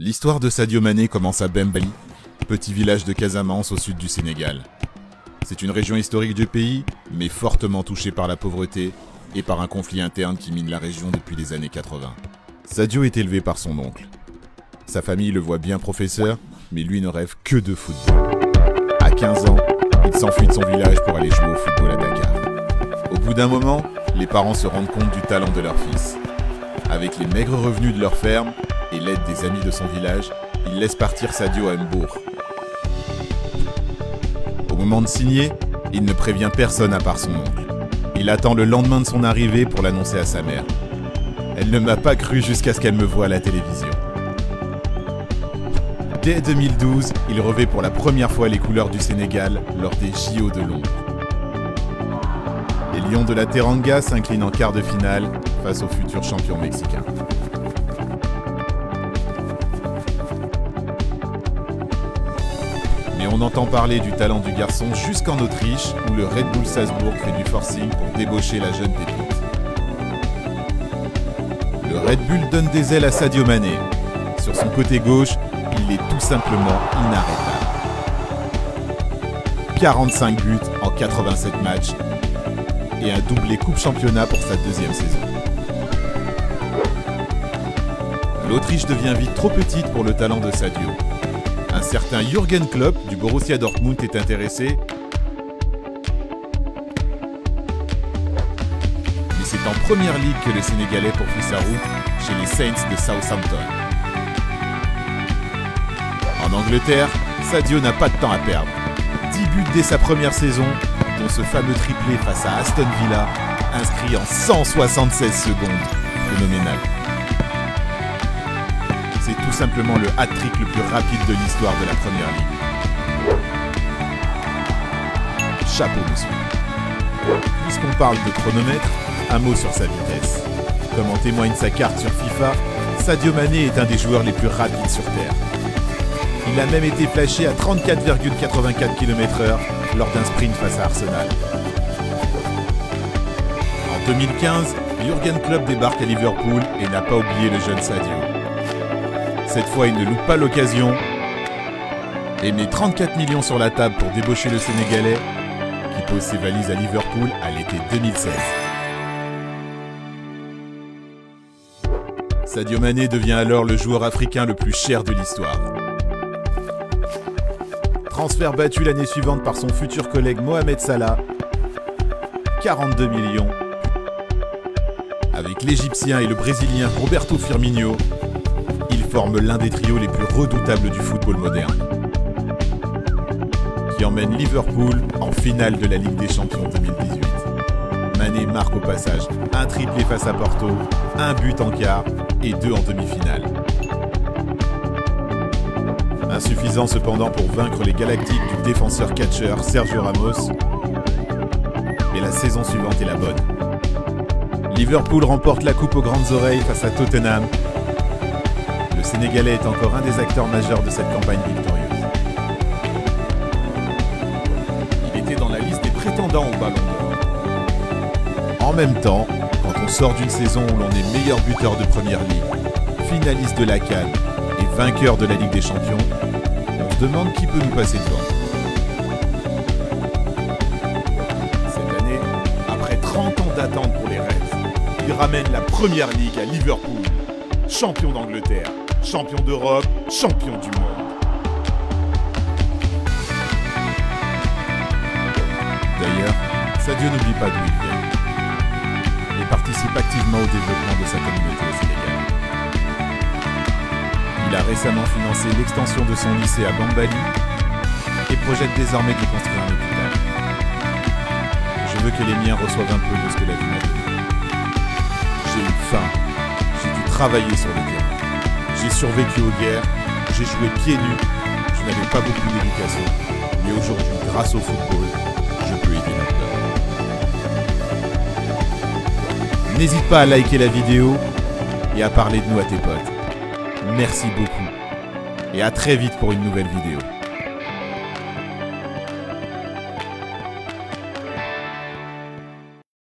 L'histoire de Sadio Mané commence à Bembali, petit village de Casamance au sud du Sénégal. C'est une région historique du pays, mais fortement touchée par la pauvreté et par un conflit interne qui mine la région depuis les années 80. Sadio est élevé par son oncle. Sa famille le voit bien professeur, mais lui ne rêve que de football. À 15 ans, il s'enfuit de son village pour aller jouer au football à Dakar. Au bout d'un moment, les parents se rendent compte du talent de leur fils. Avec les maigres revenus de leur ferme et l'aide des amis de son village, ils laissent partir Sadio à Mbour. Au moment de signer, il ne prévient personne à part son oncle. Il attend le lendemain de son arrivée pour l'annoncer à sa mère. Elle ne m'a pas cru jusqu'à ce qu'elle me voie à la télévision. Dès 2012, il revêt pour la première fois les couleurs du Sénégal lors des JO de Londres. Les Lions de la Teranga s'inclinent en quart de finale face aux futurs champions mexicains. Mais on entend parler du talent du garçon jusqu'en Autriche, où le Red Bull Salzbourg fait du forcing pour débaucher la jeune pépite. Le Red Bull donne des ailes à Sadio Mané. Sur son côté gauche, il est tout simplement inarrêtable. 45 buts en 87 matchs et un doublé Coupe Championnat pour sa deuxième saison. L'Autriche devient vite trop petite pour le talent de Sadio. Un certain Jürgen Klopp du Borussia Dortmund est intéressé, mais c'est en première ligue que le Sénégalais poursuit sa route chez les Saints de Southampton. En Angleterre, Sadio n'a pas de temps à perdre. 10 buts dès sa première saison, dont ce fameux triplé face à Aston Villa, inscrit en 176 secondes. Phénoménal. C'est tout simplement le hat-trick le plus rapide de l'histoire de la première ligue. Chapeau, monsieur. Puisqu'on parle de chronomètre, un mot sur sa vitesse. Comme en témoigne sa carte sur FIFA, Sadio Mané est un des joueurs les plus rapides sur Terre. Il a même été flashé à 34,84 km/h lors d'un sprint face à Arsenal. En 2015, Jürgen Klopp débarque à Liverpool et n'a pas oublié le jeune Sadio. Cette fois, il ne loupe pas l'occasion et met 34 millions sur la table pour débaucher le Sénégalais qui pose ses valises à Liverpool à l'été 2016. Sadio Mané devient alors le joueur africain le plus cher de l'histoire. Transfert battu l'année suivante par son futur collègue Mohamed Salah, 42 millions. Avec l'Égyptien et le Brésilien Roberto Firmino, il forme l'un des trios les plus redoutables du football moderne, qui emmène Liverpool en finale de la Ligue des Champions 2018. Mané marque au passage un triplé face à Porto, un but en quart et 2 en demi-finale. Insuffisant cependant pour vaincre les Galactiques du défenseur-catcheur Sergio Ramos. Mais la saison suivante est la bonne. Liverpool remporte la coupe aux grandes oreilles face à Tottenham. Le Sénégalais est encore un des acteurs majeurs de cette campagne victorieuse. Il était dans la liste des prétendants au Ballon d'Or. En même temps, quand on sort d'une saison où l'on est meilleur buteur de première ligue, finaliste de la CAN et vainqueur de la Ligue des Champions, on se demande qui peut nous passer devant. Cette année, après 30 ans d'attente pour les Reds, il ramène la première ligue à Liverpool. Champion d'Angleterre, champion d'Europe, champion du monde. D'ailleurs, Sadio n'oublie pas d'où il vient et participe activement au développement de sa communauté au Sénégal. Il a récemment financé l'extension de son lycée à Bambali et projette désormais de construire un hôpital. Je veux que les miens reçoivent un peu de ce que la vie m'a donné. J'ai eu faim, j'ai dû travailler sur le terrain. J'ai survécu aux guerres, j'ai joué pieds nus, je n'avais pas beaucoup d'éducation. Mais aujourd'hui, grâce au football, je peux aider mon peuple. N'hésite pas à liker la vidéo et à parler de nous à tes potes. Merci beaucoup et à très vite pour une nouvelle vidéo.